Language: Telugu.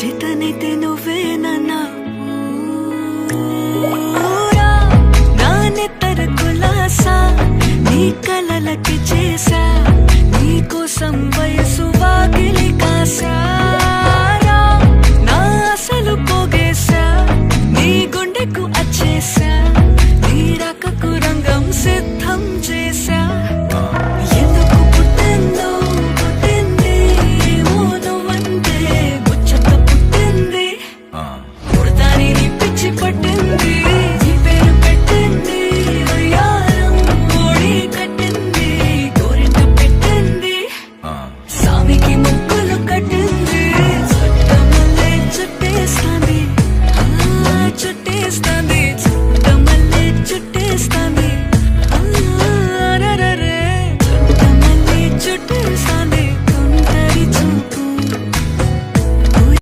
చేతనైతే నువ్వేనన్నా ఊరా నా నెత్తర కులాసా నీ కలలకి చేసా నీ కోసం వయసు వాకిలి కాసా